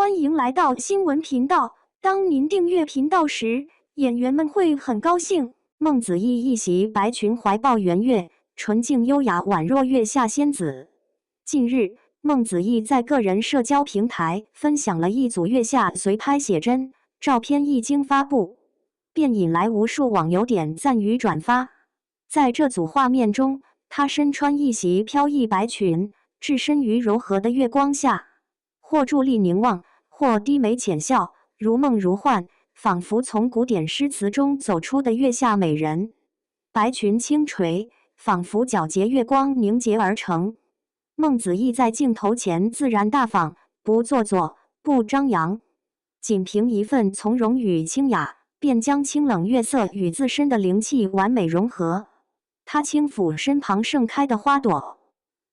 欢迎来到新闻频道。当您订阅频道时，演员们会很高兴。孟子义一袭白裙，怀抱圆月，纯净优雅，宛若月下仙子。近日，孟子义在个人社交平台分享了一组月下随拍写真照片，一经发布，便引来无数网友点赞与转发。在这组画面中，她身穿一袭飘逸白裙，置身于柔和的月光下，或伫立凝望，或低眉浅笑，如梦如幻，仿佛从古典诗词中走出的月下美人。白裙轻垂，仿佛皎洁月光凝结而成。孟子义在镜头前自然大方，不做作，不张扬，仅凭一份从容与清雅，便将清冷月色与自身的灵气完美融合。他轻抚身旁盛开的花朵，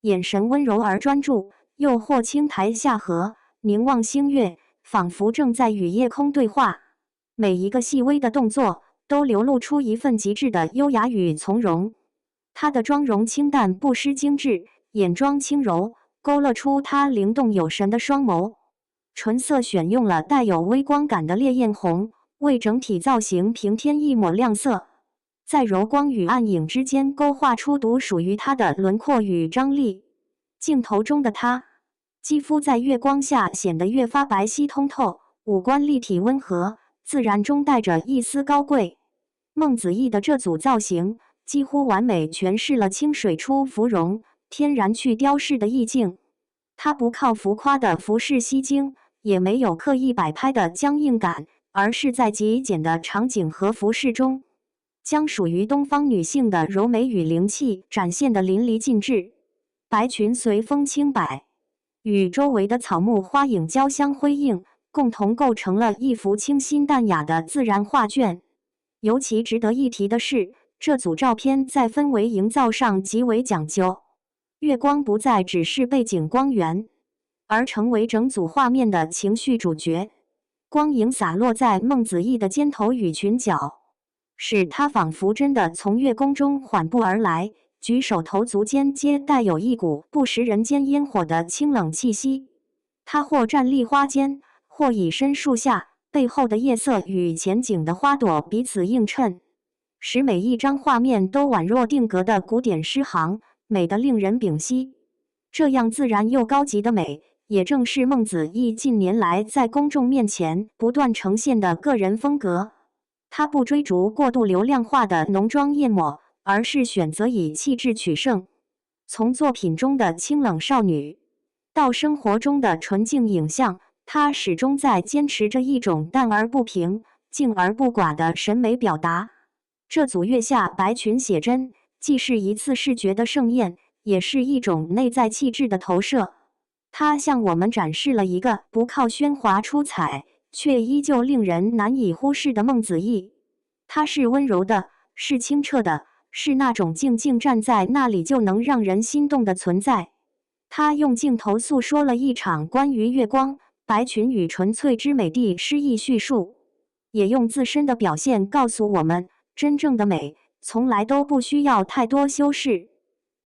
眼神温柔而专注，又或轻抬下颌，凝望星月，仿佛正在与夜空对话。每一个细微的动作都流露出一份极致的优雅与从容。她的妆容清淡不失精致，眼妆轻柔，勾勒出她灵动有神的双眸。唇色选用了带有微光感的烈焰红，为整体造型平添一抹亮色，在柔光与暗影之间勾画出独属于她的轮廓与张力。镜头中的她，肌肤在月光下显得越发白皙通透，五官立体温和，自然中带着一丝高贵。孟子义的这组造型几乎完美诠释了清水出芙蓉，天然去雕饰的意境。它不靠浮夸的服饰吸睛，也没有刻意摆拍的僵硬感，而是在极简的场景和服饰中，将属于东方女性的柔美与灵气展现得淋漓尽致。白裙随风轻摆，与周围的草木花影交相辉映，共同构成了一幅清新淡雅的自然画卷。尤其值得一提的是，这组照片在氛围营造上极为讲究，月光不再只是背景光源，而成为整组画面的情绪主角。光影洒落在孟子义的肩头与裙角，使她仿佛真的从月宫中缓步而来，举手投足间皆带有一股不食人间烟火的清冷气息。她或站立花间，或倚身树下，背后的夜色与前景的花朵彼此映衬，使每一张画面都宛若定格的古典诗行，美得令人屏息。这样自然又高级的美，也正是孟子义近年来在公众面前不断呈现的个人风格。他不追逐过度流量化的浓妆艳抹，而是选择以气质取胜。从作品中的清冷少女，到生活中的纯净影像，她始终在坚持着一种淡而不平、静而不寡的审美表达。这组月下白裙写真，既是一次视觉的盛宴，也是一种内在气质的投射。它向我们展示了一个不靠喧哗出彩，却依旧令人难以忽视的孟子义。他是温柔的，是清澈的，是那种静静站在那里就能让人心动的存在。他用镜头诉说了一场关于月光、白裙与纯粹之美的诗意叙述，也用自身的表现告诉我们，真正的美从来都不需要太多修饰。